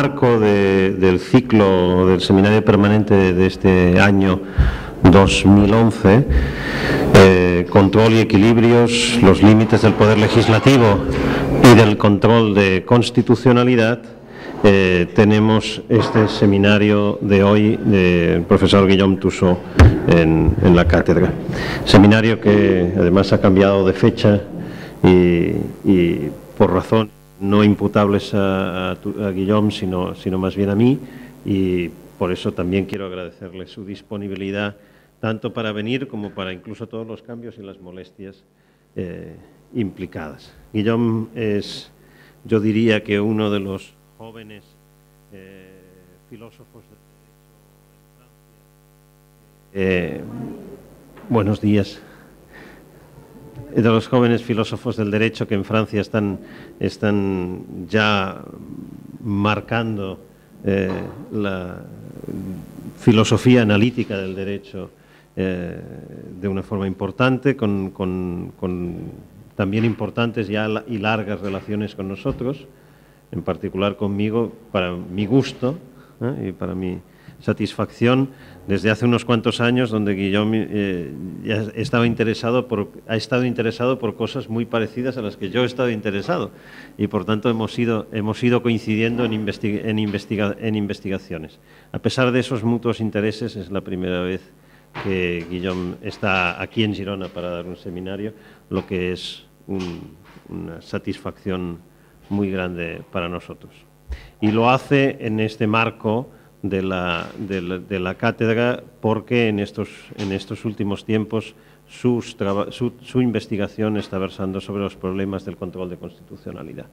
marco del ciclo del seminario permanente de este año 2011, control y equilibrios, los límites del poder legislativo y del control de constitucionalidad, tenemos este seminario de hoy del profesor Guillaume Tussaud en la cátedra. Seminario que además ha cambiado de fecha y por razón no imputables a Guillaume, sino más bien a mí, y por eso también quiero agradecerle su disponibilidad tanto para venir como para incluso todos los cambios y las molestias implicadas. Guillaume es, yo diría que uno de los jóvenes filósofos de buenos días. De los jóvenes filósofos del derecho que en Francia están ya marcando la filosofía analítica del derecho de una forma importante, con también importantes ya y largas relaciones con nosotros, en particular conmigo, para mi gusto y para mi satisfacción, desde hace unos cuantos años, donde Guillaume ya ha estado interesado por cosas muy parecidas a las que yo he estado interesado, y por tanto hemos ido coincidiendo en investigaciones. A pesar de esos mutuos intereses, es la primera vez que Guillaume está aquí en Girona para dar un seminario, lo que es una satisfacción muy grande para nosotros. Y lo hace en este marco de la cátedra, porque en estos últimos tiempos su investigación está versando sobre los problemas del control de constitucionalidad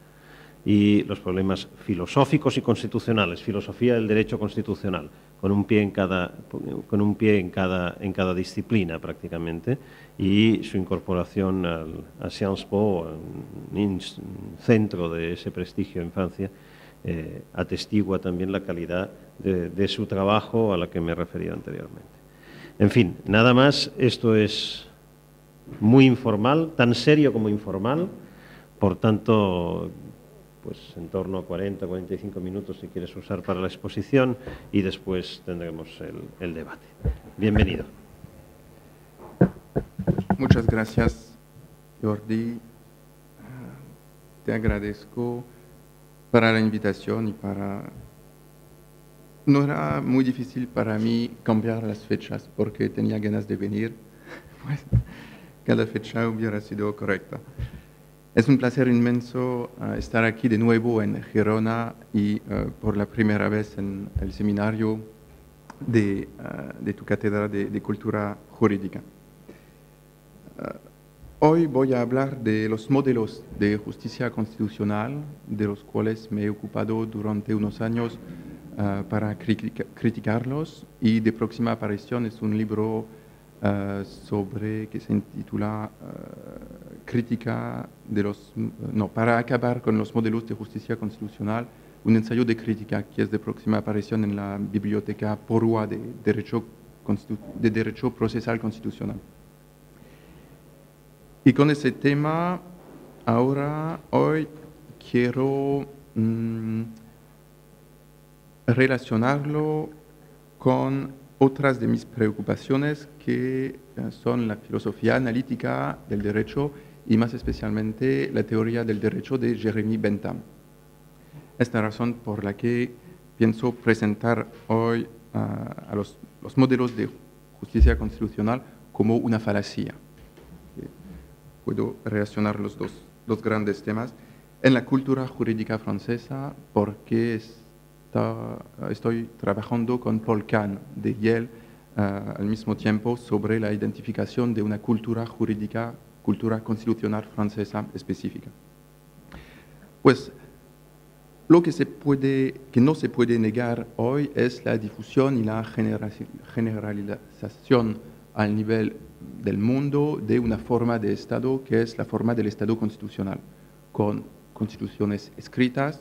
y los problemas filosóficos y constitucionales, filosofía del derecho constitucional, con un pie en cada disciplina prácticamente, y su incorporación a Sciences Po, un centro de ese prestigio en Francia, atestigua también la calidad de su trabajo a la que me he referido anteriormente. En fin, nada más, esto es muy informal, tan serio como informal, por tanto, pues en torno a 40-45 minutos si quieres usar para la exposición, y después tendremos el debate. Bienvenido. Muchas gracias, Jordi. Te agradezco para la invitación y no era muy difícil para mí cambiar las fechas porque tenía ganas de venir. Pues, cada fecha hubiera sido correcta. Es un placer inmenso estar aquí de nuevo en Girona y por la primera vez en el seminario de tu cátedra de cultura jurídica. Hoy voy a hablar de los modelos de justicia constitucional, de los cuales me he ocupado durante unos años para criticarlos, y de próxima aparición es un libro que se intitula para acabar con los modelos de justicia constitucional, un ensayo de crítica, que es de próxima aparición en la Biblioteca Porua de Derecho Procesal Constitucional. Y con ese tema, hoy quiero relacionarlo con otras de mis preocupaciones, que son la filosofía analítica del derecho y más especialmente la teoría del derecho de Jeremy Bentham. Esta razón por la que pienso presentar hoy a los modelos de justicia constitucional como una falacia. Puedo relacionar los dos grandes temas. En la cultura jurídica francesa, porque estoy trabajando con Paul Kahn de Yale al mismo tiempo sobre la identificación de una cultura jurídica, cultura constitucional francesa específica. Pues lo que no se puede negar hoy es la difusión y la generalización al nivel del mundo de una forma de Estado que es la forma del Estado constitucional, con constituciones escritas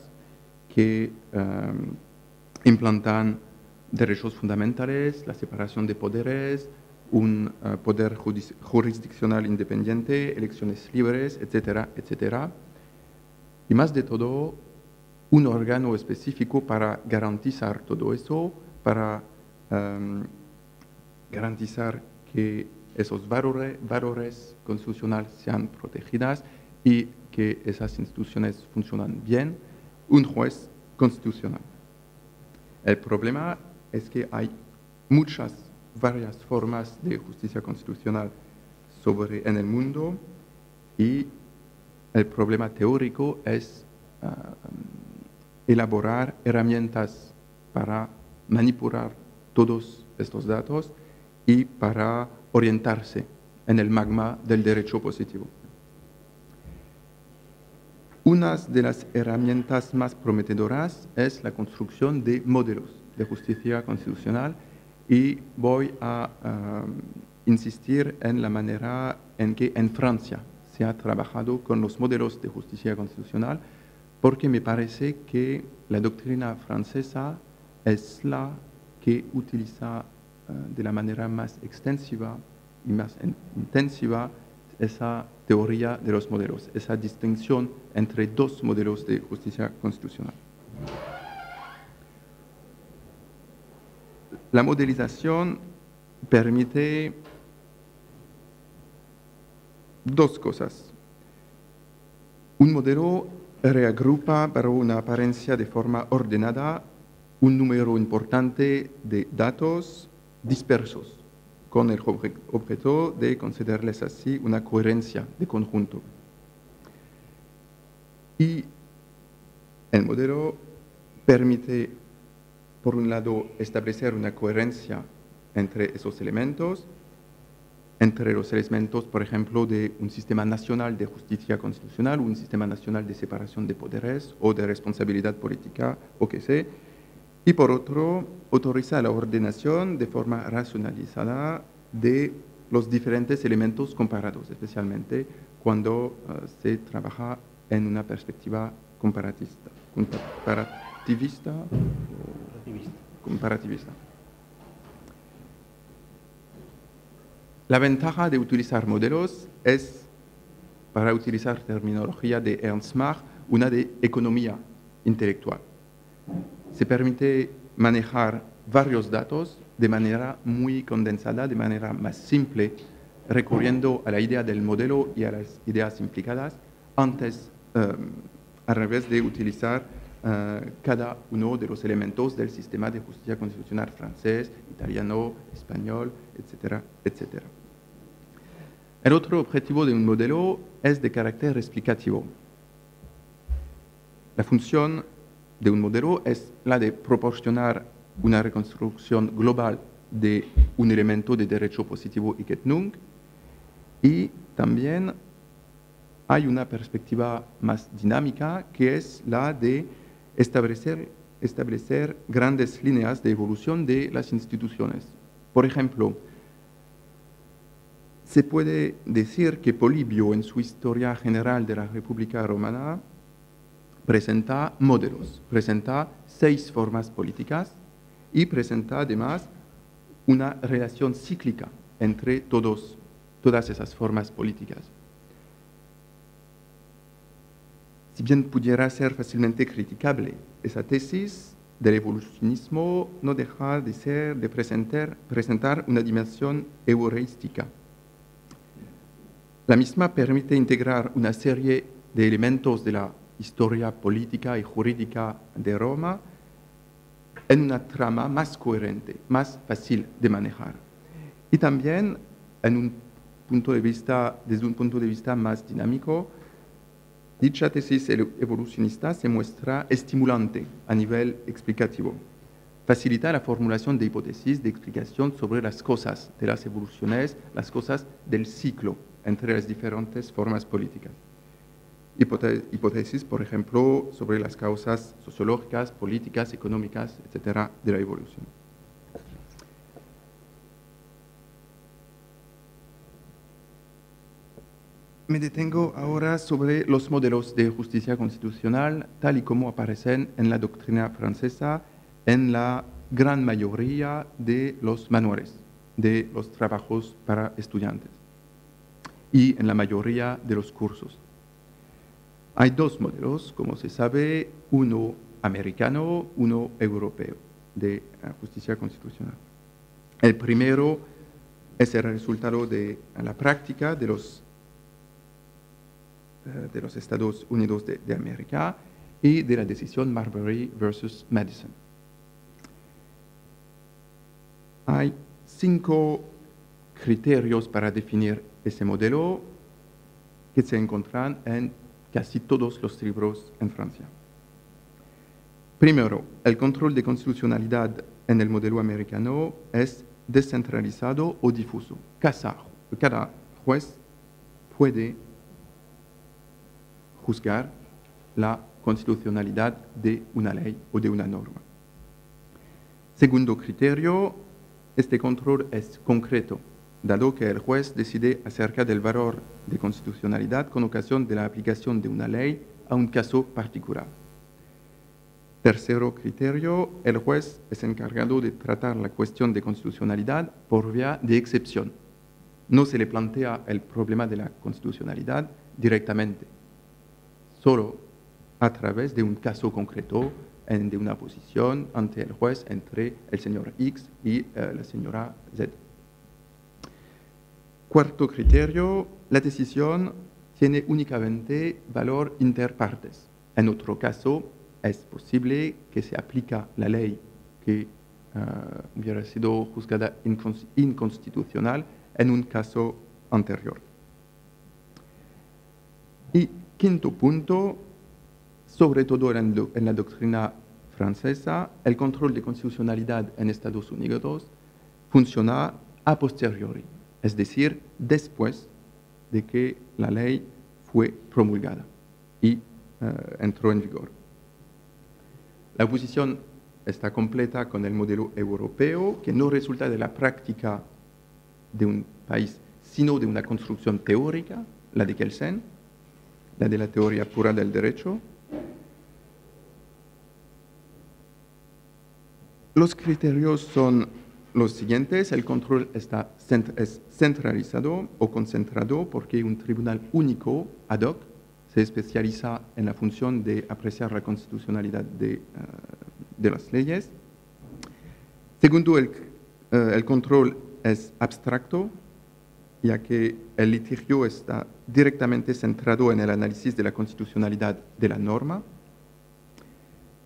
que implantan derechos fundamentales, la separación de poderes, un poder jurisdiccional independiente, elecciones libres, etcétera, etcétera. Y más de todo, un órgano específico para garantizar todo eso, para garantizar que esos valores constitucionales sean protegidos y que esas instituciones funcionan bien, un juez constitucional. El problema es que hay varias formas de justicia constitucional en el mundo y el problema teórico es elaborar herramientas para manipular todos estos datos y para orientarse en el magma del derecho positivo. Una de las herramientas más prometedoras es la construcción de modelos de justicia constitucional y voy a insistir en la manera en que en Francia se ha trabajado con los modelos de justicia constitucional, porque me parece que la doctrina francesa es la que utiliza de la manera más extensiva y más intensiva esa teoría de los modelos, esa distinción entre dos modelos de justicia constitucional. La modelización permite dos cosas. Un modelo reagrupa para una apariencia de forma ordenada un número importante de datos dispersos, con el objeto de concederles así una coherencia de conjunto. Y el modelo permite, por un lado, establecer una coherencia entre esos elementos, entre los elementos, por ejemplo, de un sistema nacional de justicia constitucional, un sistema nacional de separación de poderes o de responsabilidad política, o qué sé, y por otro, autoriza la ordenación de forma racionalizada de los diferentes elementos comparados, especialmente cuando se trabaja en una perspectiva comparativista. La ventaja de utilizar modelos es, para utilizar terminología de Ernst Mach, una de economía intelectual. Se permite manejar varios datos de manera muy condensada, de manera más simple, recurriendo a la idea del modelo y a las ideas implicadas, antes al revés de utilizar cada uno de los elementos del sistema de justicia constitucional francés, italiano, español, etcétera, etcétera. El otro objetivo de un modelo es de carácter explicativo. La función de un modelo es la de proporcionar una reconstrucción global de un elemento de derecho positivo y nunc, y también hay una perspectiva más dinámica que es la de establecer grandes líneas de evolución de las instituciones. Por ejemplo, se puede decir que Polibio, en su Historia General de la República Romana, presenta modelos, presenta 6 formas políticas y presenta además una relación cíclica entre todas esas formas políticas. Si bien pudiera ser fácilmente criticable, esa tesis del evolucionismo no deja de presentar una dimensión heurística. La misma permite integrar una serie de elementos de la historia política y jurídica de Roma en una trama más coherente, más fácil de manejar. Y también, desde un punto de vista más dinámico, dicha tesis evolucionista se muestra estimulante a nivel explicativo. Facilita la formulación de hipótesis de explicación sobre las cosas de las evoluciones, las cosas del ciclo entre las diferentes formas políticas. Hipótesis, por ejemplo, sobre las causas sociológicas, políticas, económicas, etcétera, de la evolución. Me detengo ahora sobre los modelos de justicia constitucional, tal y como aparecen en la doctrina francesa, en la gran mayoría de los manuales, de los trabajos para estudiantes y en la mayoría de los cursos. Hay dos modelos, como se sabe, uno americano, uno europeo de justicia constitucional. El primero es el resultado de la práctica de los Estados Unidos de América y de la decisión Marbury versus Madison. Hay 5 criterios para definir ese modelo que se encuentran en casi todos los libros en Francia. Primero, el control de constitucionalidad en el modelo americano es descentralizado o difuso. Cada juez puede juzgar la constitucionalidad de una ley o de una norma. Segundo criterio, este control es concreto, dado que el juez decide acerca del valor de constitucionalidad con ocasión de la aplicación de una ley a un caso particular. Tercero criterio, el juez es encargado de tratar la cuestión de constitucionalidad por vía de excepción. No se le plantea el problema de la constitucionalidad directamente, solo a través de un caso concreto, de una posición ante el juez entre el señor X y la señora Z. Cuarto criterio, la decisión tiene únicamente valor interpartes. En otro caso, es posible que se aplique la ley que hubiera sido juzgada inconstitucional en un caso anterior. Y quinto punto, sobre todo en la doctrina francesa, el control de constitucionalidad en Estados Unidos funciona a posteriori, es decir, después de que la ley fue promulgada y entró en vigor. La oposición está completa con el modelo europeo, que no resulta de la práctica de un país, sino de una construcción teórica, la de Kelsen, la de la teoría pura del derecho. Los criterios son los siguientes. El control es centralizado o concentrado porque un tribunal único ad hoc se especializa en la función de apreciar la constitucionalidad de las leyes. Segundo, el control es abstracto, ya que el litigio está directamente centrado en el análisis de la constitucionalidad de la norma.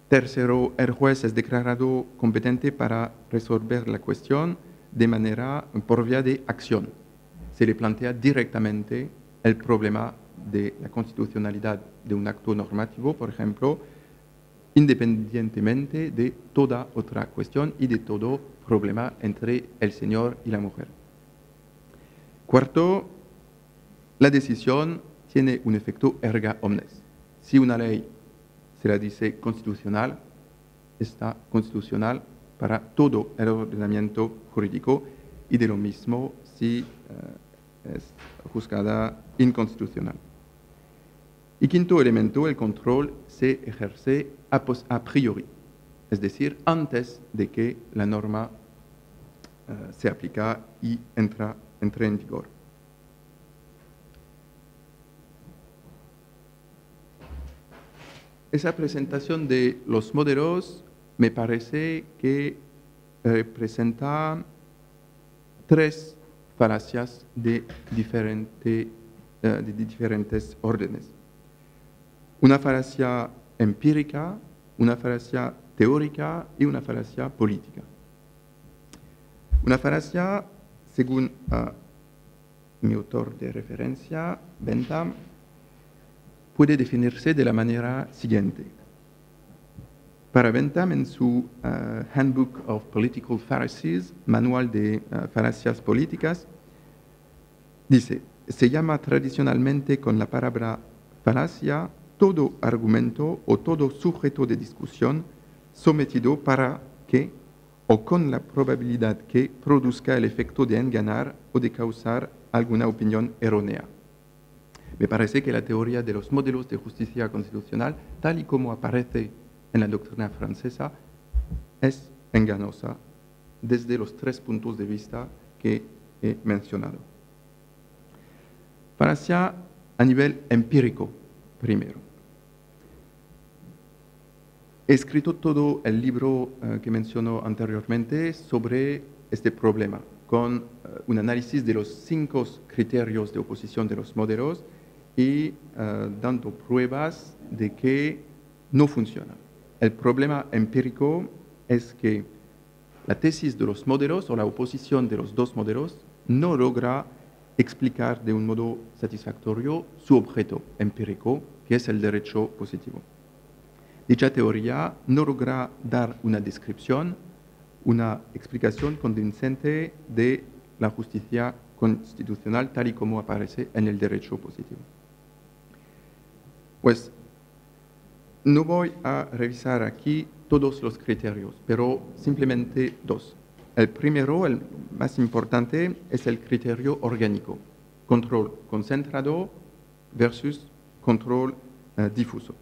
Tercero, el juez es declarado competente para resolver la cuestión de manera por vía de acción. Se le plantea directamente el problema de la constitucionalidad de un acto normativo, por ejemplo, independientemente de toda otra cuestión y de todo problema entre el señor y la mujer. Cuarto, la decisión tiene un efecto erga omnes. Si una ley se la dice constitucional, está constitucional para todo el ordenamiento jurídico, y de lo mismo si es juzgada inconstitucional. Y quinto elemento, el control se ejerce a priori, es decir, antes de que la norma se aplica y entre en vigor. Esa presentación de los modelos me parece que representa 3 falacias de diferentes órdenes. Una falacia empírica, una falacia teórica y una falacia política. Una falacia, según mi autor de referencia, Bentham, puede definirse de la manera siguiente. Para Bentham, en su Handbook of Political Fallacies, manual de falacias políticas, dice, se llama tradicionalmente con la palabra falacia todo argumento o todo sujeto de discusión sometido para que, o con la probabilidad que, produzca el efecto de engañar o de causar alguna opinión errónea. Me parece que la teoría de los modelos de justicia constitucional, tal y como aparece en la doctrina francesa, es engañosa desde los 3 puntos de vista que he mencionado. Falacia a nivel empírico, primero. he escrito todo el libro que mencionó anteriormente sobre este problema, con un análisis de los 5 criterios de oposición de los modelos y dando pruebas de que no funciona. El problema empírico es que la tesis de los modelos o la oposición de los dos modelos no logra explicar de un modo satisfactorio su objeto empírico, que es el derecho positivo. Dicha teoría no logra dar una descripción, una explicación convincente de la justicia constitucional tal y como aparece en el derecho positivo. Pues no voy a revisar aquí todos los criterios, pero simplemente 2. El primero, el más importante, es el criterio orgánico, control concentrado versus control difuso.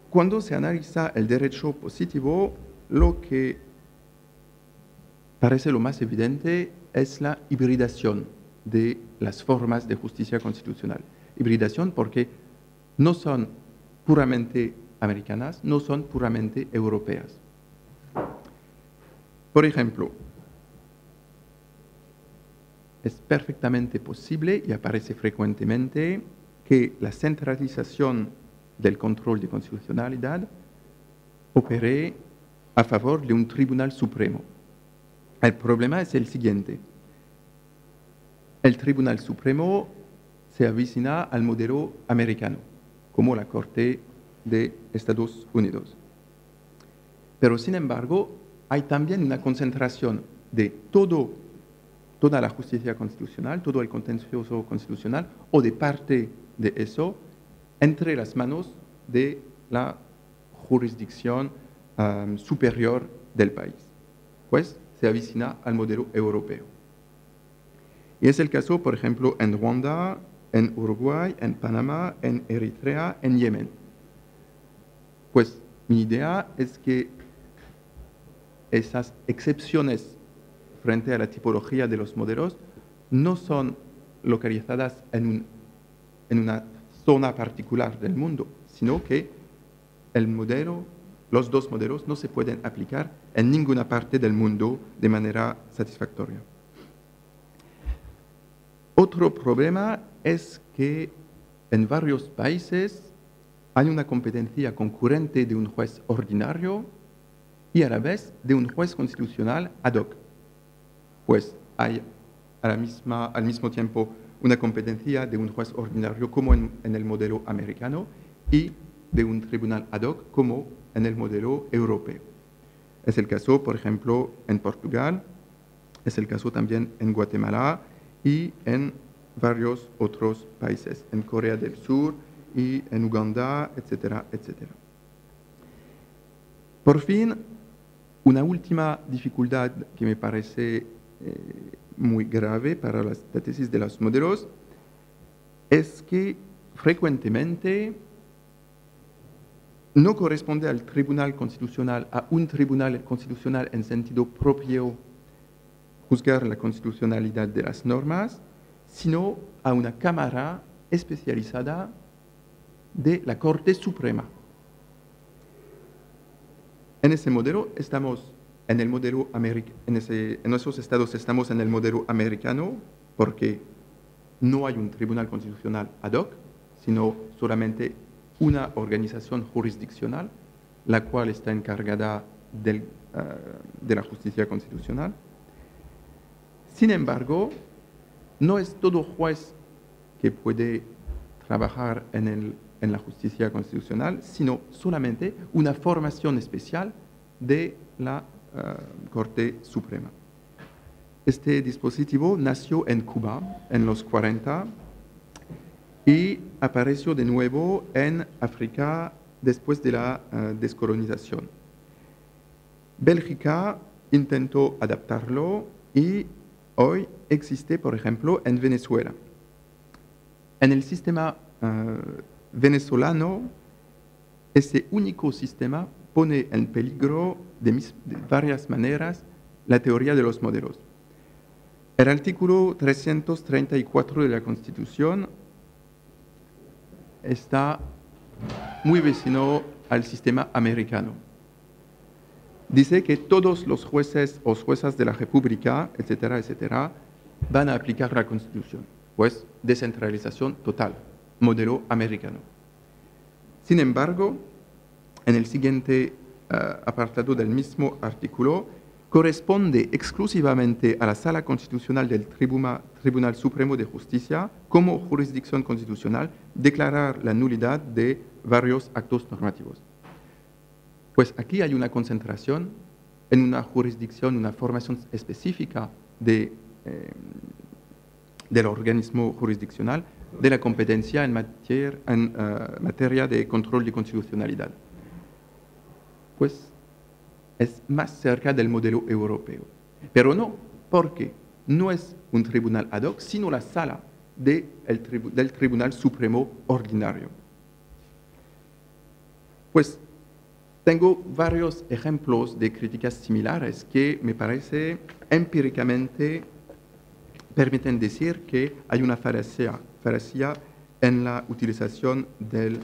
Cuando se analiza el derecho positivo, lo que parece lo más evidente es la hibridación de las formas de justicia constitucional. Hibridación porque no son puramente americanas, no son puramente europeas. Por ejemplo, es perfectamente posible y aparece frecuentemente que la centralización del control de constitucionalidad opere a favor de un tribunal supremo. El problema es el siguiente. El Tribunal Supremo se avecina al modelo americano, como la Corte de Estados Unidos. Pero, sin embargo, hay también una concentración de toda la justicia constitucional, todo el contencioso constitucional, o de parte de eso, entre las manos de la jurisdicción superior del país. Pues se avecina al modelo europeo. Y es el caso, por ejemplo, en Ruanda, en Uruguay, en Panamá, en Eritrea, en Yemen. Pues mi idea es que esas excepciones frente a la tipología de los modelos no son localizadas en una zona particular del mundo, sino que los dos modelos no se pueden aplicar en ninguna parte del mundo de manera satisfactoria. Otro problema es que en varios países hay una competencia concurrente de un juez ordinario y a la vez de un juez constitucional ad hoc. Pues hay al mismo tiempo una competencia de un juez ordinario como en el modelo americano y de un tribunal ad hoc como en el modelo europeo. Es el caso, por ejemplo, en Portugal, es el caso también en Guatemala y en varios otros países, en Corea del Sur y en Uganda, etcétera, etcétera. Por fin, una última dificultad que me parece muy grave para la tesis de los modelos es que frecuentemente no corresponde al tribunal constitucional, a un tribunal constitucional en sentido propio, juzgar la constitucionalidad de las normas, sino a una cámara especializada de la Corte Suprema. En ese modelo estamos en el modelo en nuestros estados estamos en el modelo americano porque no hay un tribunal constitucional ad hoc, sino solamente una organización jurisdiccional, la cual está encargada de la justicia constitucional. Sin embargo, no es todo juez que puede trabajar en la justicia constitucional, sino solamente una formación especial de la Corte Suprema. Este dispositivo nació en Cuba en los 40 y apareció de nuevo en África después de la descolonización. Bélgica intentó adaptarlo y hoy existe, por ejemplo, en Venezuela. En el sistema venezolano, ese único sistema pone en peligro de varias maneras la teoría de los modelos. El artículo 334 de la Constitución está muy vecino al sistema americano. Dice que todos los jueces o juezas de la República, etcétera, etcétera, van a aplicar la Constitución. Pues descentralización total, modelo americano. Sin embargo, en el siguiente apartado del mismo artículo, corresponde exclusivamente a la Sala Constitucional del Tribunal Supremo de Justicia, como jurisdicción constitucional, declarar la nulidad de varios actos normativos. Pues aquí hay una concentración en una jurisdicción, una formación específica del organismo jurisdiccional, de la competencia en materia de control de constitucionalidad. Pues es más cerca del modelo europeo. Pero no, porque no es un tribunal ad hoc, sino la sala del Tribunal Supremo Ordinario. Pues tengo varios ejemplos de críticas similares que me parece empíricamente permiten decir que hay una falacia en la utilización de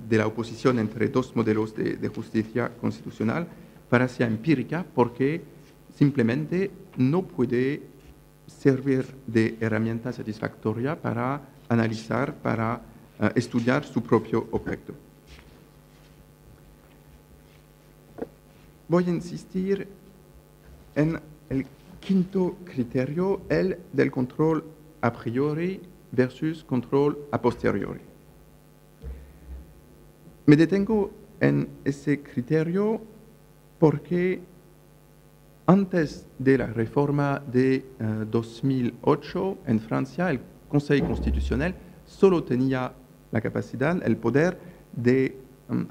la oposición entre dos modelos de justicia constitucional, falacia empírica, porque simplemente no puede servir de herramienta satisfactoria para analizar, para estudiar su propio objeto. Voy a insistir en el quinto criterio, el del control a priori versus control a posteriori. Me detengo en ese criterio porque antes de la reforma de 2008 en Francia, el Consejo Constitucional solo tenía la capacidad, el poder de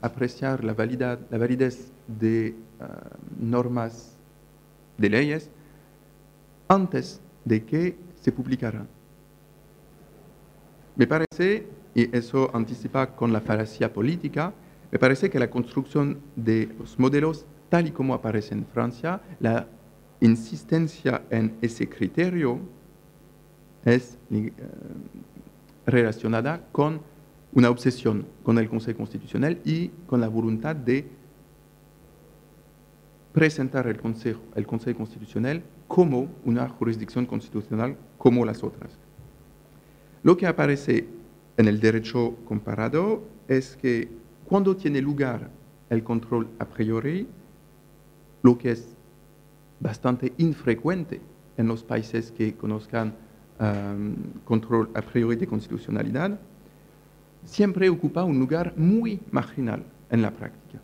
apreciar la validez de normas de leyes antes de que se publicaran. Me parece, y eso anticipa con la falacia política, me parece que la construcción de los modelos, tal y como aparece en Francia, la insistencia en ese criterio es relacionada con una obsesión con el Consejo Constitucional y con la voluntad de presentar el Consejo Constitucional como una jurisdicción constitucional como las otras. Lo que aparece en el derecho comparado es que cuando tiene lugar el control a priori, lo que es bastante infrecuente en los países que conozcan control a priori de constitucionalidad, siempre ocupa un lugar muy marginal en la práctica.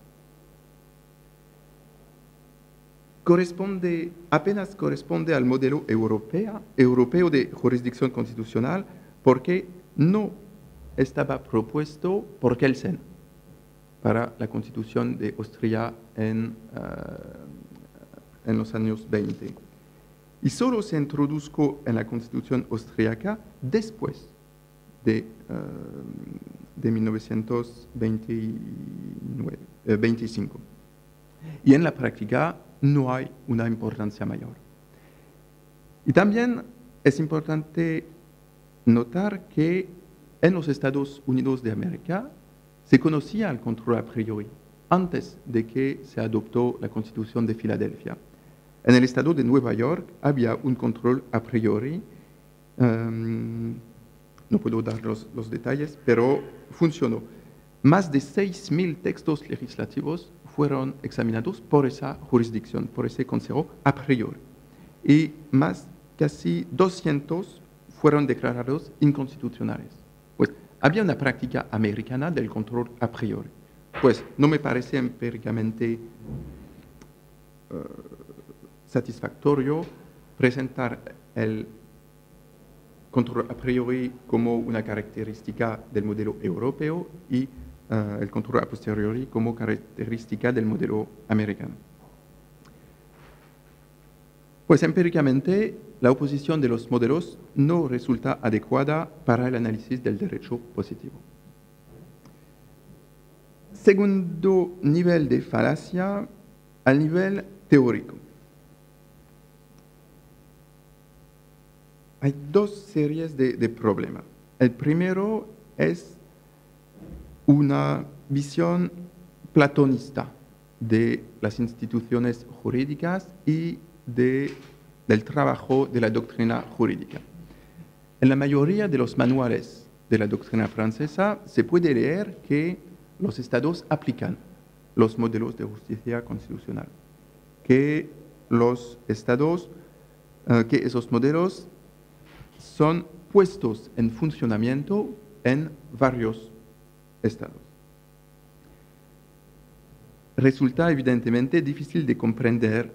Apenas corresponde al modelo europeo de jurisdicción constitucional porque no estaba propuesto por Kelsen para la Constitución de Austria en los años 20. Y solo se introdujo en la Constitución austríaca después de 1925. Y en la práctica no hay una importancia mayor. Y también es importante notar que en los Estados Unidos de América se conocía el control a priori antes de que se adoptó la Constitución de Filadelfia. En el estado de Nueva York había un control a priori, no puedo dar los detalles, pero funcionó. Más de 6.000 textos legislativos fueron examinados por esa jurisdicción, por ese consejo a priori. Y casi 200 fueron declarados inconstitucionales. Pues había una práctica americana del control a priori. Pues no me parece empíricamente satisfactorio presentar el control a priori como una característica del modelo europeo y el control a posteriori como característica del modelo americano. Pues empíricamente la oposición de los modelos no resulta adecuada para el análisis del derecho positivo. Segundo nivel de falacia, al nivel teórico. Hay dos series de problemas. El primero es una visión platonista de las instituciones jurídicas y del trabajo de la doctrina jurídica. En la mayoría de los manuales de la doctrina francesa se puede leer que los estados aplican los modelos de justicia constitucional, que los estados, que esos modelos son puestos en funcionamiento en varios estados. Resulta evidentemente difícil de comprender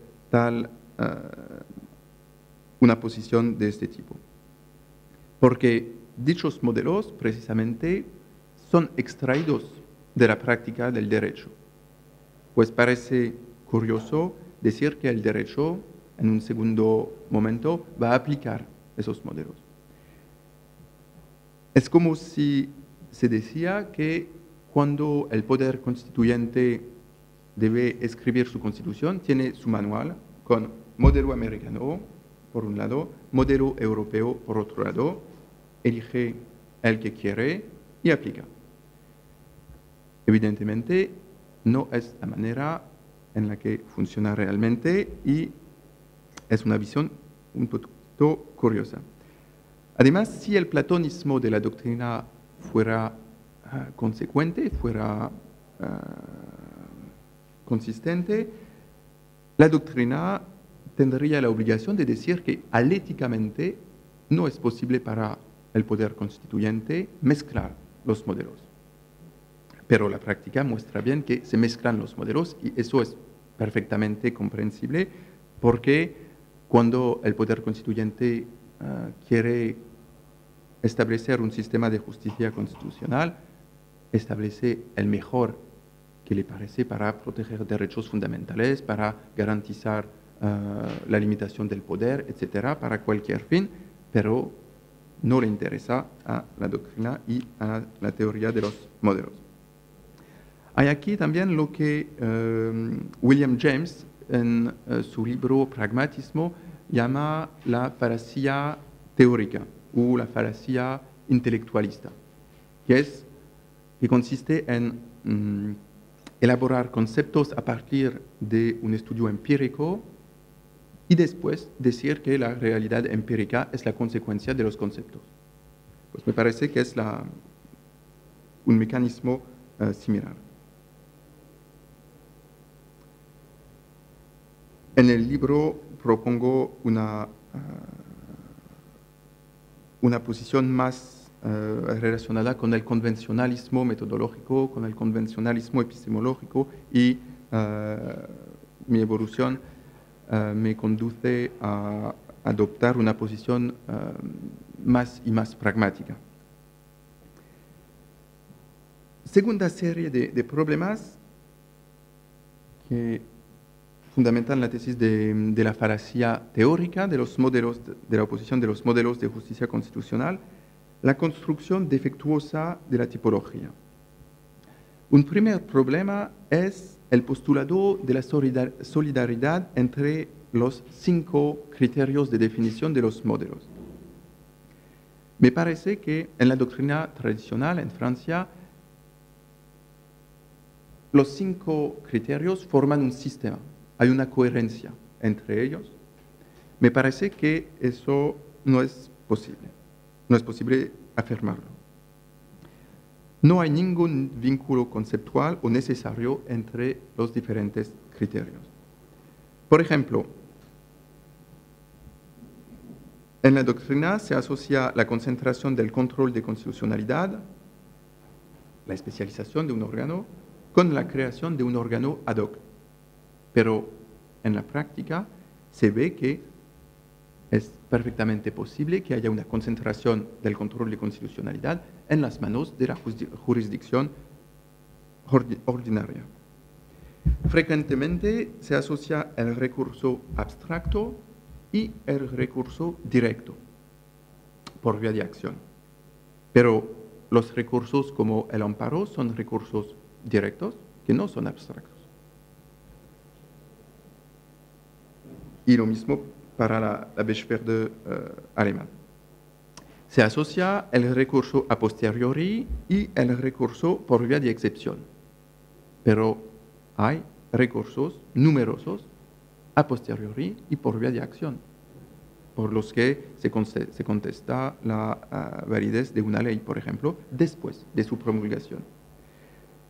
una posición de este tipo, porque dichos modelos precisamente son extraídos de la práctica del derecho. Pues parece curioso decir que el derecho en un segundo momento va a aplicar esos modelos. Es como si se decía que cuando el poder constituyente debe escribir su constitución, tiene su manual con modelo americano por un lado, modelo europeo por otro lado, elige el que quiere y aplica. Evidentemente, no es la manera en la que funciona realmente y es una visión un poquito curiosa. Además, si el platonismo de la doctrina fuera consecuente, fuera consistente, la doctrina tendría la obligación de decir que aléticamente no es posible para el poder constituyente mezclar los modelos. Pero la práctica muestra bien que se mezclan los modelos y eso es perfectamente comprensible porque cuando el poder constituyente quiere establecer un sistema de justicia constitucional, establece el mejor que le parece para proteger derechos fundamentales, para garantizar la limitación del poder, etcétera, para cualquier fin, pero no le interesa a la doctrina y a la teoría de los modelos. Hay aquí también lo que William James, en su libro Pragmatismo, llama la falacia teórica o la falacia intelectualista, que consiste en elaborar conceptos a partir de un estudio empírico y después decir que la realidad empírica es la consecuencia de los conceptos. Pues me parece que es un mecanismo similar. En el libro propongo una posición más relacionada con el convencionalismo metodológico, con el convencionalismo epistemológico y mi evolución me conduce a adoptar una posición más y más pragmática. Segunda serie de problemas que fundamentan la tesis de la falacia teórica de los modelos, de la oposición de los modelos de justicia constitucional, la construcción defectuosa de la tipología. Un primer problema es el postulado de la solidaridad entre los 5 criterios de definición de los modelos. Me parece que en la doctrina tradicional en Francia, los 5 criterios forman un sistema. Hay una coherencia entre ellos. Me parece que eso no es posible. No es posible afirmarlo. No hay ningún vínculo conceptual o necesario entre los diferentes criterios. Por ejemplo, en la doctrina se asocia la concentración del control de constitucionalidad, la especialización de un órgano, con la creación de un órgano ad hoc. Pero en la práctica se ve que es perfectamente posible que haya una concentración del control de constitucionalidad en las manos de la jurisdicción ordinaria. Frecuentemente se asocia el recurso abstracto y el recurso directo por vía de acción. Pero los recursos como el amparo son recursos directos que no son abstractos. Y lo mismo para la Beschwerde alemana. Se asocia el recurso a posteriori y el recurso por vía de excepción. Pero hay recursos numerosos a posteriori y por vía de acción, por los que se contesta la validez de una ley, por ejemplo, después de su promulgación.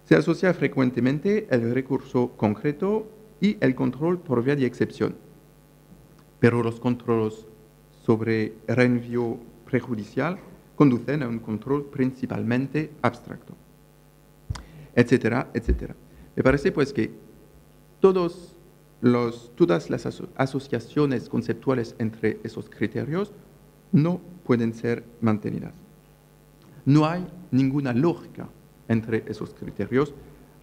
Se asocia frecuentemente el recurso concreto y el control por vía de excepción, pero los controles sobre reenvío prejudicial conducen a un control principalmente abstracto, etcétera, etcétera. Me parece pues que todas las asociaciones conceptuales entre esos criterios no pueden ser mantenidas. No hay ninguna lógica entre esos criterios,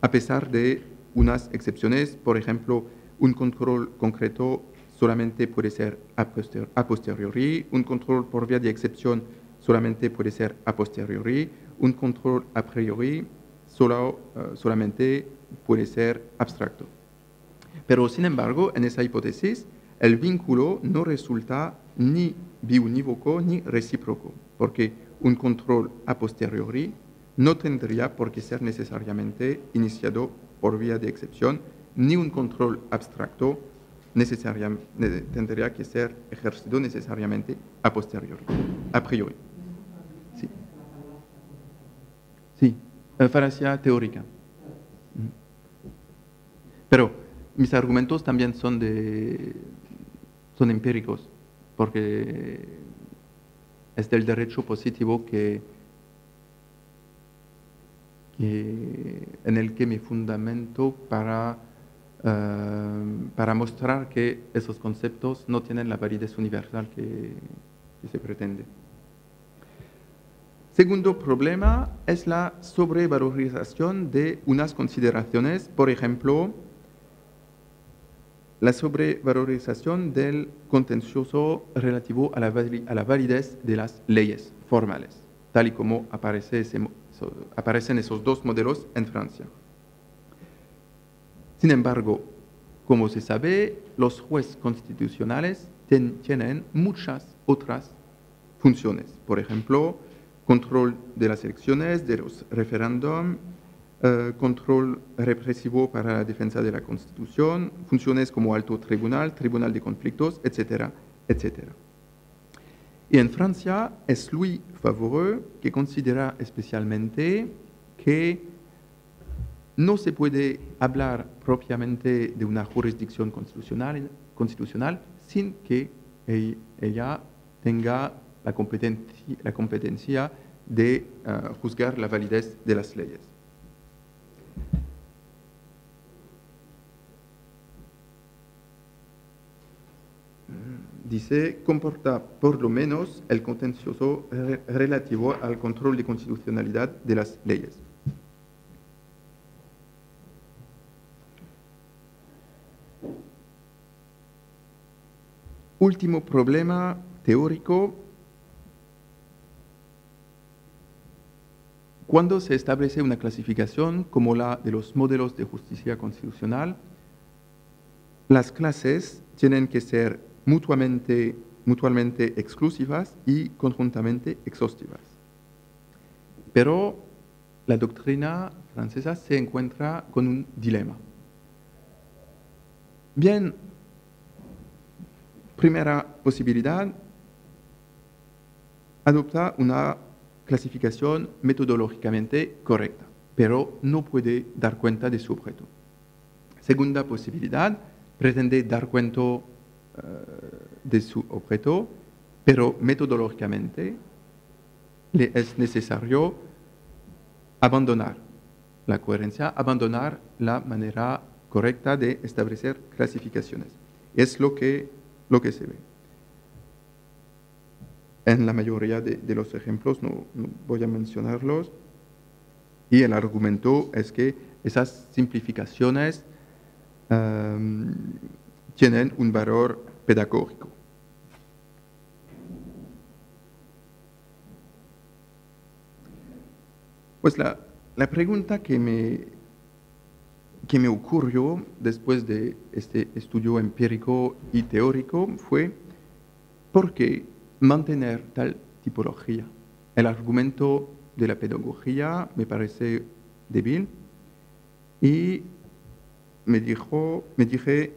a pesar de unas excepciones. Por ejemplo, un control concreto solamente puede ser a posteriori, un control por vía de excepción solamente puede ser a posteriori, un control a priori solamente puede ser abstracto. Pero, sin embargo, en esa hipótesis, el vínculo no resulta ni biunívoco ni recíproco, porque un control a posteriori no tendría por qué ser necesariamente iniciado por vía de excepción, ni un control abstracto tendría que ser ejercido necesariamente a posteriori, a priori. Sí, sí, falacia teórica. Pero mis argumentos también son empíricos, porque es del derecho positivo en el que me fundamento para mostrar que esos conceptos no tienen la validez universal que se pretende. Segundo problema es la sobrevalorización de unas consideraciones, por ejemplo, la sobrevalorización del contencioso relativo a la validez de las leyes formales, tal y como aparecen esos dos modelos en Francia. Sin embargo, como se sabe, los jueces constitucionales tienen muchas otras funciones. Por ejemplo, control de las elecciones, de los referéndums, control represivo para la defensa de la Constitución, funciones como alto tribunal, tribunal de conflictos, etcétera, etcétera. Y en Francia es Louis Favoreux que considera especialmente que no se puede hablar propiamente de una jurisdicción constitucional sin que ella tenga la competencia de juzgar la validez de las leyes. Dice, comporta por lo menos el contencioso relativo al control de constitucionalidad de las leyes. Último problema teórico. Cuando se establece una clasificación como la de los modelos de justicia constitucional, las clases tienen que ser mutuamente exclusivas y conjuntamente exhaustivas. Pero la doctrina francesa se encuentra con un dilema. Bien, primera posibilidad, adopta una clasificación metodológicamente correcta, pero no puede dar cuenta de su objeto. Segunda posibilidad, pretende dar cuenta de su objeto, pero metodológicamente le es necesario abandonar la coherencia, abandonar la manera correcta de establecer clasificaciones. Es lo que se ve. En la mayoría de los ejemplos, no voy a mencionarlos, y el argumento es que esas simplificaciones tienen un valor pedagógico. Pues la pregunta que me ocurrió después de este estudio empírico y teórico fue ¿por qué mantener tal tipología. El argumento de la pedagogía me parece débil y me dije,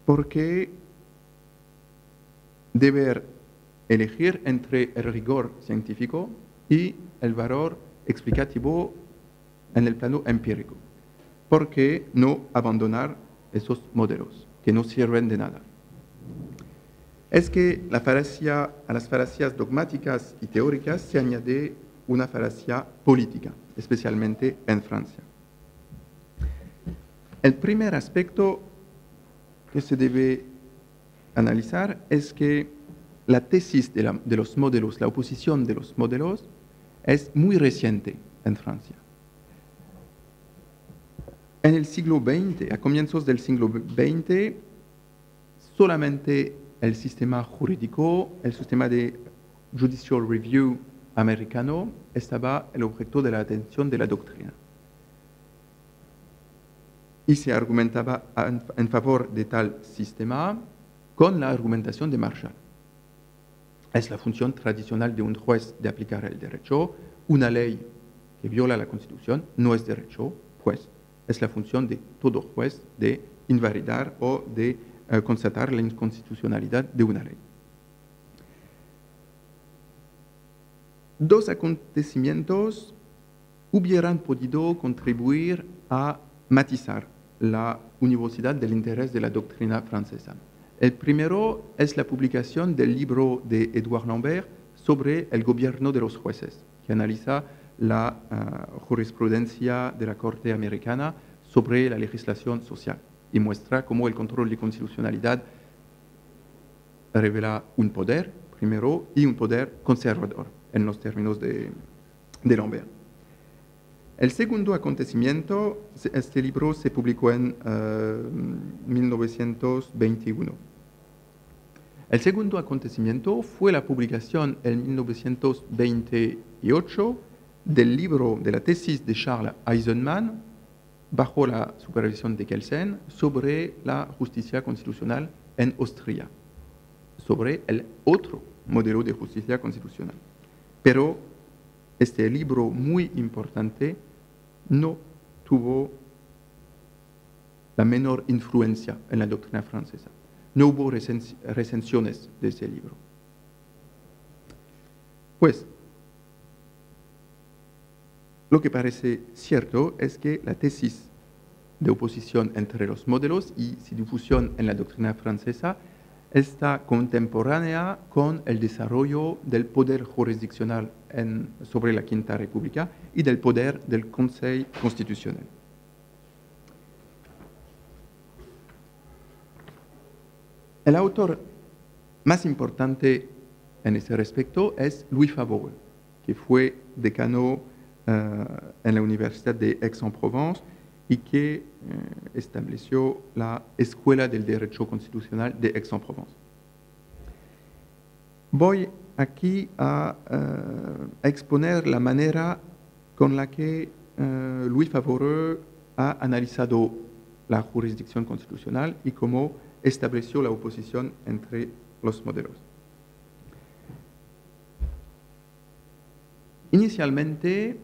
¿por qué deber elegir entre el rigor científico y el valor explicativo en el plano empírico? ¿Por qué no abandonar esos modelos que no sirven de nada? Es que a las falacias dogmáticas y teóricas se añade una falacia política, especialmente en Francia. El primer aspecto que se debe analizar es que la tesis de los modelos, la oposición de los modelos, es muy reciente en Francia. En el siglo XX, a comienzos del siglo XX, solamente el sistema jurídico, el sistema de judicial review americano, estaba el objeto de la atención de la doctrina. Y se argumentaba en favor de tal sistema con la argumentación de Marshall. Es la función tradicional de un juez de aplicar el derecho. Una ley que viola la Constitución no es derecho, pues es la función de todo juez de invalidar o de constatar la inconstitucionalidad de una ley. Dos acontecimientos hubieran podido contribuir a matizar la univocidad del interés de la doctrina francesa. El primero es la publicación del libro de Edouard Lambert sobre el gobierno de los jueces, que analiza la jurisprudencia de la Corte americana sobre la legislación social y muestra cómo el control de constitucionalidad revela un poder, primero, y un poder conservador, en los términos de Lambert. El segundo acontecimiento, este libro se publicó en 1921. El segundo acontecimiento fue la publicación en 1928 del libro de la tesis de Charles Eisenman, bajo la supervisión de Kelsen, sobre la justicia constitucional en Austria, sobre el otro modelo de justicia constitucional. Pero este libro muy importante no tuvo la menor influencia en la doctrina francesa. No hubo recensiones de ese libro. Pues, lo que parece cierto es que la tesis de oposición entre los modelos y su difusión en la doctrina francesa está contemporánea con el desarrollo del poder jurisdiccional sobre la Quinta República y del poder del Consejo Constitucional. El autor más importante en este respecto es Louis Favoreux, que fue decano en la Universidad de Aix-en-Provence y que estableció la Escuela del Derecho Constitucional de Aix-en-Provence. Voy aquí a exponer la manera con la que Louis Favoreux ha analizado la jurisdicción constitucional y cómo estableció la oposición entre los modelos. Inicialmente,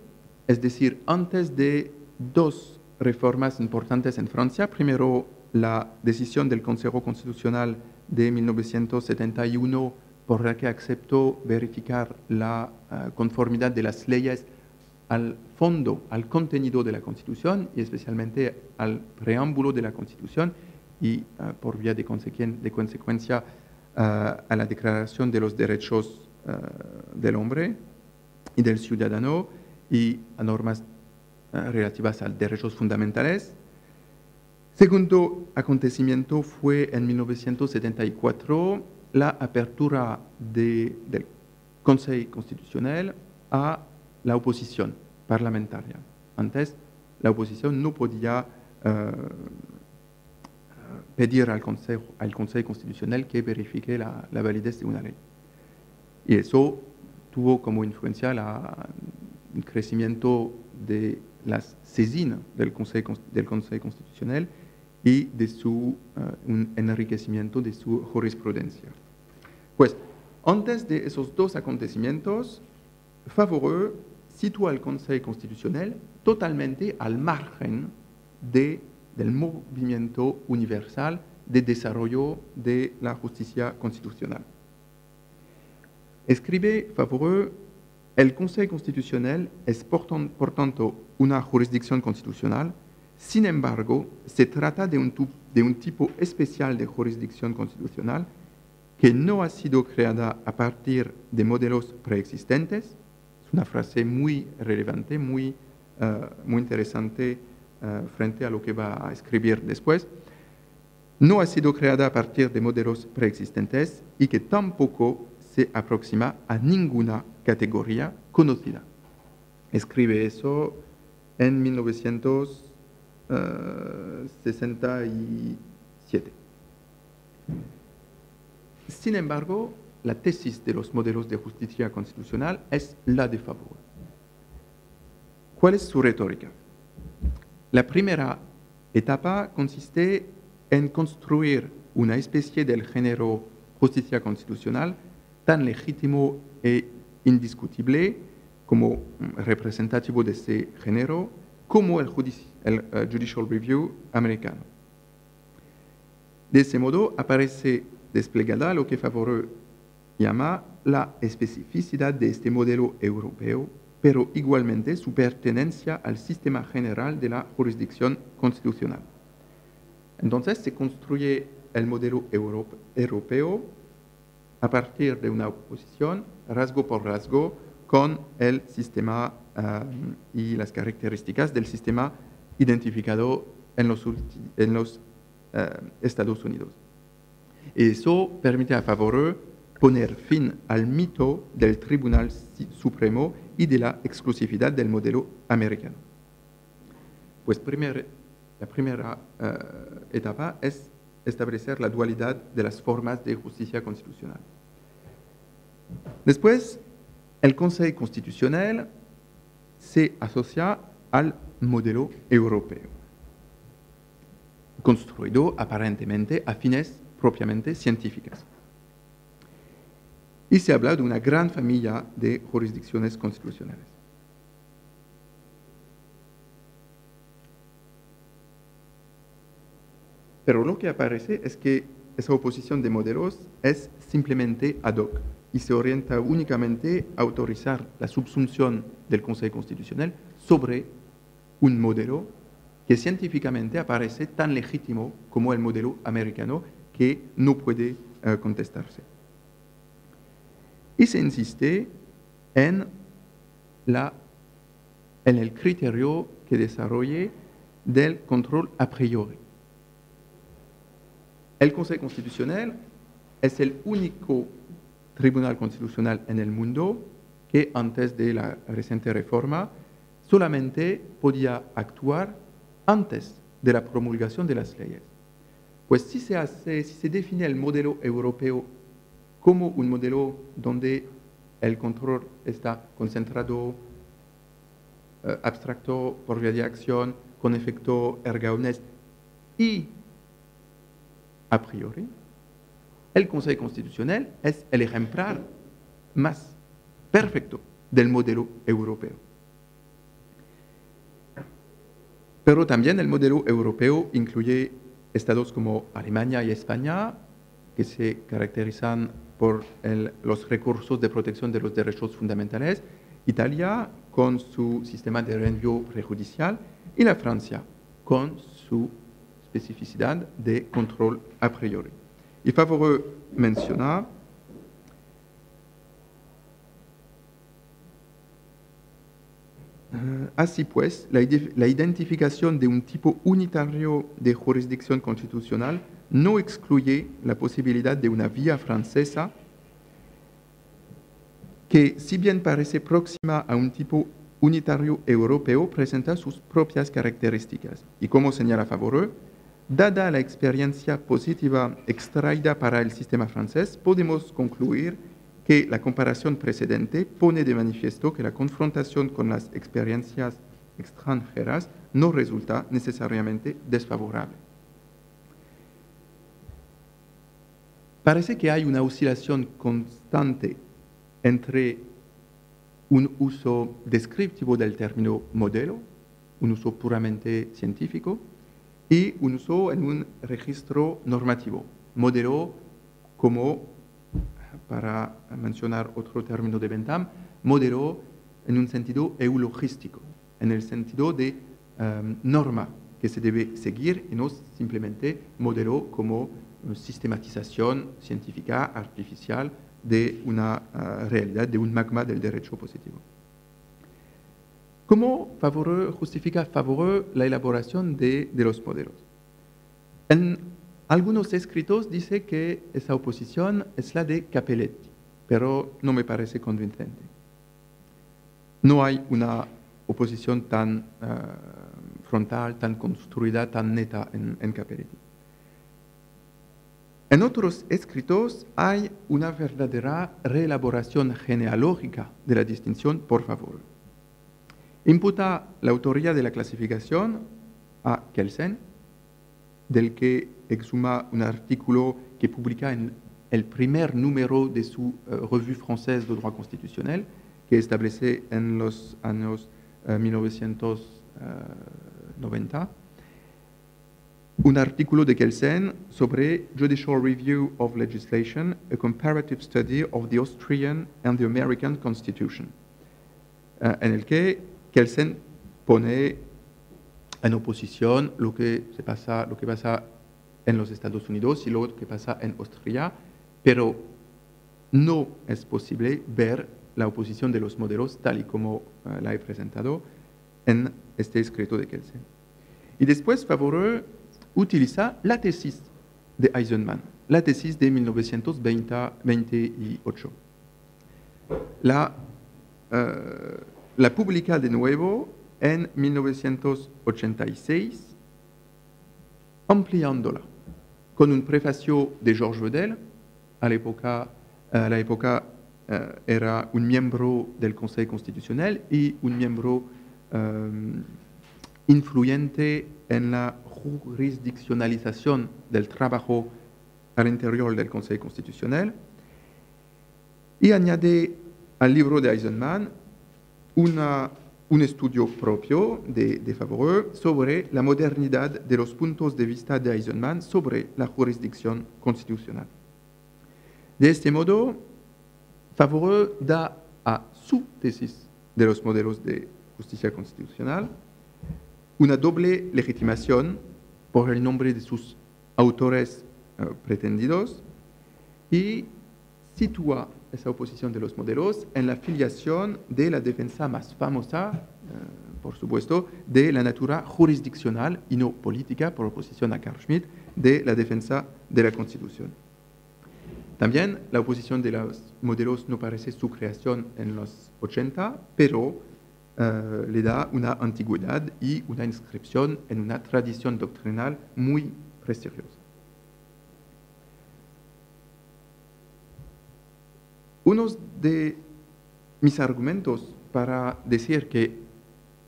es decir, antes de dos reformas importantes en Francia, primero la decisión del Consejo Constitucional de 1971 por la que aceptó verificar la conformidad de las leyes al fondo, al contenido de la Constitución y especialmente al preámbulo de la Constitución y por vía de consecuencia a la Declaración de los Derechos del Hombre y del Ciudadano y a normas relativas a derechos fundamentales. Segundo acontecimiento fue en 1974 la apertura del Consejo Constitucional a la oposición parlamentaria. Antes, la oposición no podía pedir al Consejo Constitucional que verifique la validez de una ley. Y eso tuvo como influencia el crecimiento de las saisines del Consejo Constitucional y de un enriquecimiento de su jurisprudencia. Pues, Antes de esos dos acontecimientos, Favoreux sitúa al Consejo Constitucional totalmente al margen del movimiento universal de desarrollo de la justicia constitucional. Escribe Favoreux: el Consejo Constitucional es por tanto una jurisdicción constitucional. Sin embargo, se trata de un tipo especial de jurisdicción constitucional que no ha sido creada a partir de modelos preexistentes. Es una frase muy relevante, muy interesante frente a lo que va a escribir después. No ha sido creada a partir de modelos preexistentes y que tampoco se aproxima a ninguna categoría conocida. Escribe eso en 1967. Sin embargo, la tesis de los modelos de justicia constitucional es la de Favoreux. ¿Cuál es su retórica? La primera etapa consiste en construir una especie del género justicia constitucional tan legítimo e indiscutible como representativo de ese género como el Judicial Review americano. De ese modo aparece desplegada lo que Favoreux llama la especificidad de este modelo europeo, pero igualmente su pertenencia al sistema general de la jurisdicción constitucional. Entonces se construye el modelo europeo a partir de una oposición rasgo por rasgo con el sistema y las características del sistema identificado en los Estados Unidos. Eso permite a Favoreux poner fin al mito del Tribunal Supremo y de la exclusividad del modelo americano. Pues la primera etapa es establecer la dualidad de las formas de justicia constitucional. Después, el Consejo Constitucional se asocia al modelo europeo, construido aparentemente a fines propiamente científicas. Y se habla de una gran familia de jurisdicciones constitucionales. Pero lo que aparece es que esa oposición de modelos es simplemente ad hoc y se orienta únicamente a autorizar la subsunción del Consejo Constitucional sobre un modelo que científicamente aparece tan legítimo como el modelo americano, que no puede contestarse. Y se insiste en el criterio que desarrolle del control a priori. El Consejo Constitucional es el único tribunal constitucional en el mundo que antes de la reciente reforma solamente podía actuar antes de la promulgación de las leyes. Pues si se define el modelo europeo como un modelo donde el control está concentrado, abstracto, por vía de acción, con efecto erga omnes y a priori, el Consejo Constitucional es el ejemplar más perfecto del modelo europeo. Pero también el modelo europeo incluye estados como Alemania y España, que se caracterizan por los recursos de protección de los derechos fundamentales, Italia con su sistema de review prejudicial y la Francia con su especificidad de control a priori. Y Favoreux menciona así pues, la identificación de un tipo unitario de jurisdicción constitucional no excluye la posibilidad de una vía francesa que, si bien parece próxima a un tipo unitario europeo, presenta sus propias características. Y como señala Favoreux, dada la experiencia positiva extraída para el sistema francés, podemos concluir que la comparación precedente pone de manifiesto que la confrontación con las experiencias extranjeras no resulta necesariamente desfavorable. parece que hay una oscilación constante entre un uso descriptivo del término modelo, un uso puramente científico, y un uso en un registro normativo. Modelo como, para mencionar otro término de Bentham, modelo en un sentido eulogístico, en el sentido de norma que se debe seguir y no simplemente modelo como sistematización científica artificial de una realidad, de un magma del derecho positivo. ¿Cómo justifica Favoreux la elaboración de los modelos? En algunos escritos dice que esa oposición es la de Capelletti, pero no me parece convincente. No hay una oposición tan frontal, tan construida, tan neta en Capelletti. En otros escritos hay una verdadera reelaboración genealógica de la distinción por Favoreux. Imputa la autoría de la clasificación a Kelsen, del que exhuma un artículo que publica en el primer número de su Revue Française de Droit Constitutionnel, que establece en los años 1990, un artículo de Kelsen sobre Judicial Review of Legislation, a comparative study of the Austrian and the American Constitution, en el que Kelsen pone en oposición lo que pasa en los Estados Unidos y lo que pasa en Austria, pero no es posible ver la oposición de los modelos tal y como la he presentado en este escrito de Kelsen. Y después Favoreux utiliza la tesis de Eisenman, la tesis de 1928. La publica de nuevo en 1986, ampliándola, con un prefacio de Georges Vedel. A la época era un miembro del Consejo Constitucional y un miembro influyente en la jurisdiccionalización del trabajo al interior del Consejo Constitucional, y añade al libro de Eisenman un estudio propio de Favoreux sobre la modernidad de los puntos de vista de Eisenman sobre la jurisdicción constitucional. De este modo, Favoreux da a su tesis de los modelos de justicia constitucional una doble legitimación por el nombre de sus autores pretendidos, y sitúa esa oposición de los modelos en la filiación de la defensa más famosa, por supuesto, de la natura jurisdiccional y no política, por oposición a Carl Schmitt, de la defensa de la Constitución. También la oposición de los modelos no parece su creación en los 80, pero le da una antigüedad y una inscripción en una tradición doctrinal muy prestigiosa. Uno de mis argumentos para decir que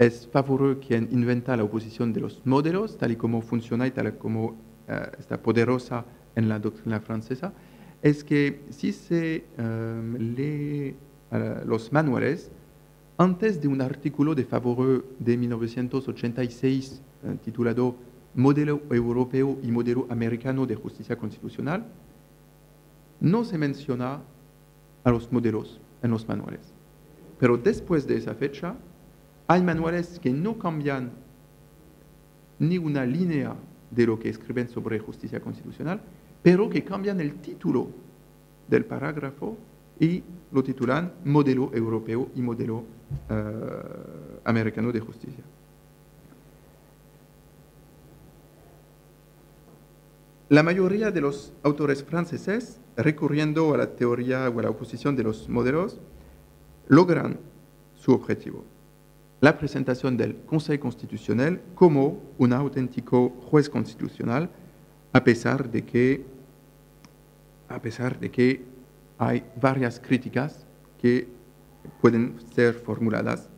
es Favoreux quien inventa la oposición de los modelos, tal y como funciona y tal y como está poderosa en la doctrina francesa, es que si se lee los manuales, antes de un artículo de Favoreux de 1986 titulado Modelo Europeo y Modelo Americano de Justicia Constitucional, no se menciona a los modelos en los manuales. Pero después de esa fecha, hay manuales que no cambian ni una línea de lo que escriben sobre justicia constitucional, pero que cambian el título del parágrafo y lo titulan Modelo Europeo y Modelo Americano de Justicia. La mayoría de los autores franceses, recurriendo a la teoría o a la oposición de los modelos, logran su objetivo: la presentación del Consejo Constitucional como un auténtico juez constitucional, a pesar de que hay varias críticas que pueden ser formuladas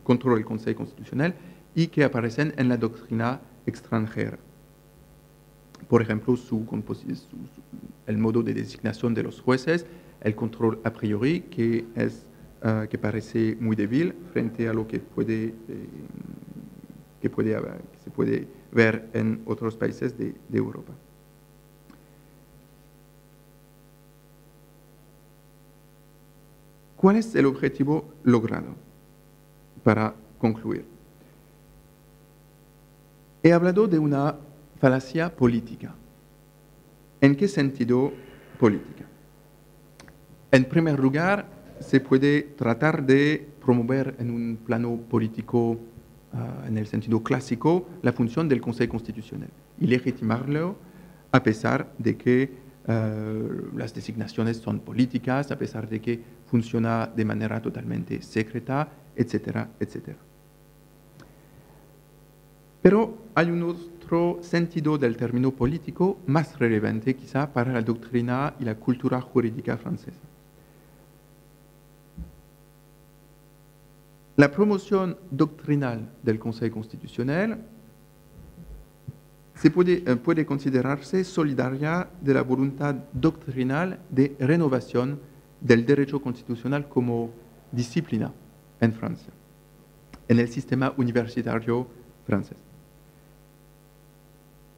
contra el Consejo Constitucional y que aparecen en la doctrina extranjera. por ejemplo, el modo de designación de los jueces, el control a priori, que parece muy débil frente a lo que se puede ver en otros países de Europa. ¿Cuál es el objetivo logrado? Para concluir, he hablado de una falacia política. ¿En qué sentido política? En primer lugar, se puede tratar de promover en un plano político, en el sentido clásico, la función del Consejo Constitucional y legitimarlo a pesar de que las designaciones son políticas, a pesar de que funciona de manera totalmente secreta, etcétera, etcétera. Pero hay un otro sentido del término político más relevante quizá para la doctrina y la cultura jurídica francesa. La promoción doctrinal del Consejo Constitucional puede considerarse solidaria de la voluntad doctrinal de renovación del derecho constitucional como disciplina en Francia, en el sistema universitario francés.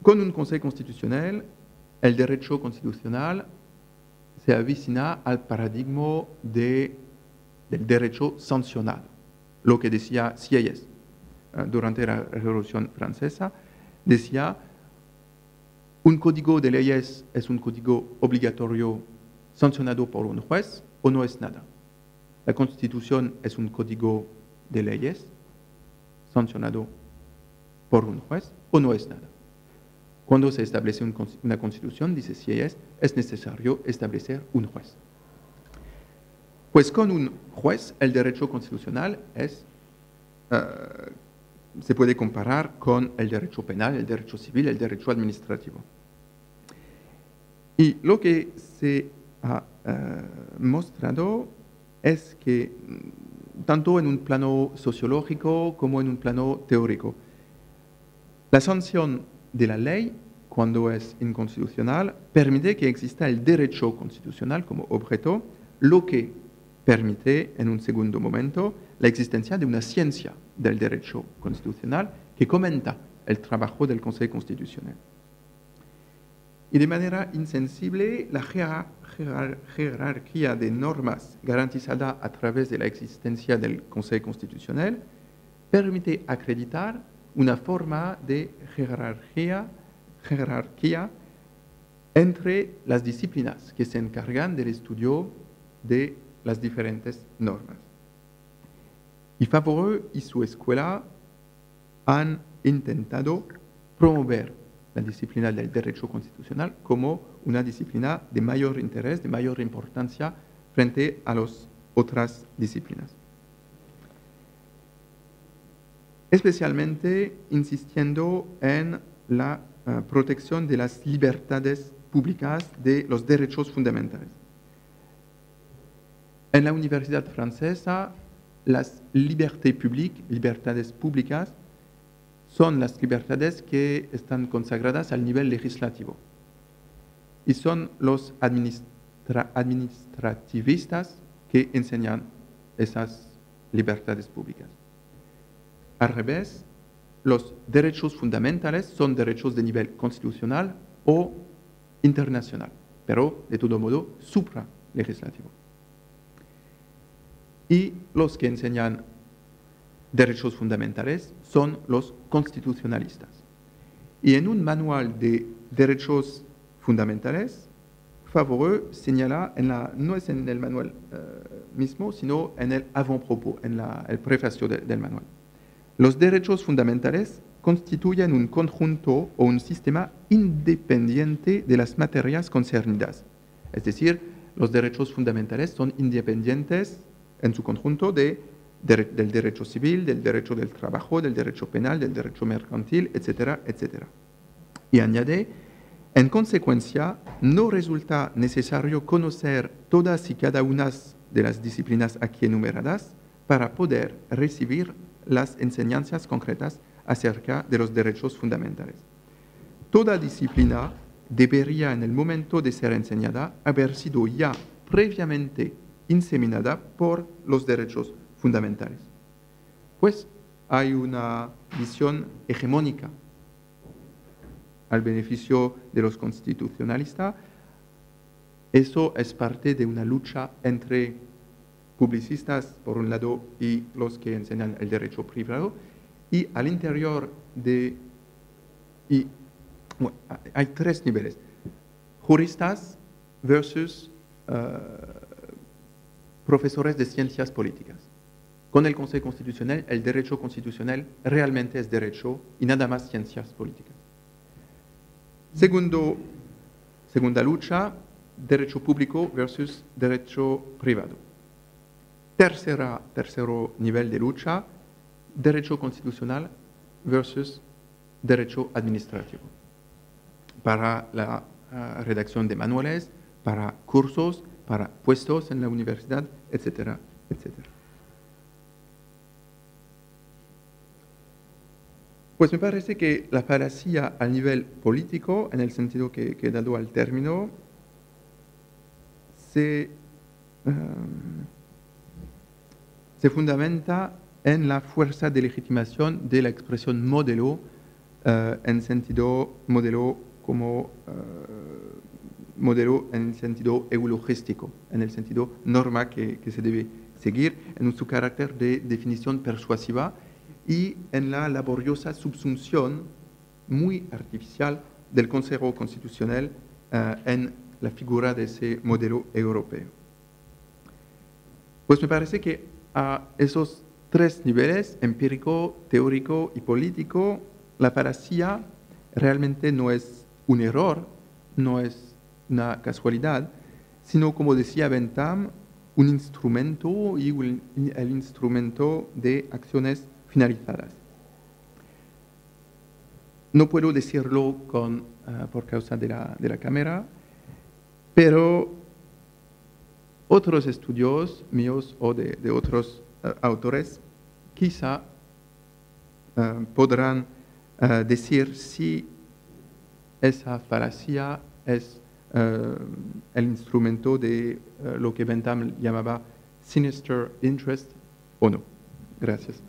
Con un Consejo Constitucional, el derecho constitucional se avecina al paradigma del derecho sancionado, lo que decía Sieyès durante la Revolución Francesa, decía: un código de leyes es un código obligatorio sancionado por un juez o no es nada. La Constitución es un código de leyes sancionado por un juez o no es nada. Cuando se establece una Constitución, dice Sieyès, es necesario establecer un juez. Pues con un juez, el derecho constitucional se puede comparar con el derecho penal, el derecho civil, el derecho administrativo. Y lo que se ha mostrado es que, tanto en un plano sociológico como en un plano teórico, la sanción de la ley, cuando es inconstitucional, permite que exista el derecho constitucional como objeto, lo que permite, en un segundo momento, la existencia de una ciencia del derecho constitucional que comenta el trabajo del Consejo Constitucional. Y de manera insensible, la jerarquía de normas garantizada a través de la existencia del Consejo Constitucional permite acreditar una forma de jerarquía entre las disciplinas que se encargan del estudio de las diferentes normas. Y Favoreux y su escuela han intentado promover la disciplina del derecho constitucional como una disciplina de mayor interés, de mayor importancia frente a las otras disciplinas. Especialmente insistiendo en la protección de las libertades públicas, de los derechos fundamentales. En la Universidad Francesa, las libertades públicas, son las libertades que están consagradas al nivel legislativo. Y son los administrativistas que enseñan esas libertades públicas. Al revés, los derechos fundamentales son derechos de nivel constitucional o internacional, pero de todo modo supralegislativo. Y los que enseñan derechos fundamentales son los constitucionalistas. Y en un manual de derechos fundamentales, Favoreux señala, no es en el manual mismo, sino en el avant-propos, en el prefacio del manual. Los derechos fundamentales constituyen un conjunto o un sistema independiente de las materias concernidas. Es decir, los derechos fundamentales son independientes en su conjunto del derecho civil, del derecho del trabajo, del derecho penal, del derecho mercantil, etcétera, etcétera. Y añade, en consecuencia, no resulta necesario conocer todas y cada una de las disciplinas aquí enumeradas para poder recibir las enseñanzas concretas acerca de los derechos fundamentales. Toda disciplina debería en el momento de ser enseñada haber sido ya previamente inseminada por los derechos fundamentales. Pues hay una visión hegemónica al beneficio de los constitucionalistas. Eso es parte de una lucha entre publicistas, por un lado, y los que enseñan el derecho privado, y al interior de... bueno, hay tres niveles: juristas versus profesores de ciencias políticas. Con el Consejo Constitucional, el derecho constitucional realmente es derecho y nada más ciencias políticas. Segunda lucha, derecho público versus derecho privado. Tercero nivel de lucha, derecho constitucional versus derecho administrativo. Para la redacción de manuales, para cursos, para puestos en la universidad, etcétera, etcétera. Pues me parece que la falacia a nivel político, en el sentido que he dado al término, se fundamenta en la fuerza de legitimación de la expresión modelo, en sentido modelo como modelo en el sentido eulogístico, en el sentido norma que se debe seguir, en su carácter de definición persuasiva y en la laboriosa subsunción muy artificial del Consejo Constitucional en la figura de ese modelo europeo. Pues me parece que a esos tres niveles, empírico, teórico y político, la falacia realmente no es un error, no es una casualidad, sino, como decía Bentham, un instrumento y el instrumento de acciones finalizadas. No puedo decirlo por causa de la cámara, pero otros estudios míos o de otros autores quizá podrán decir si esa falacia es el instrumento de lo que Bentham llamaba sinister interest o no. Gracias.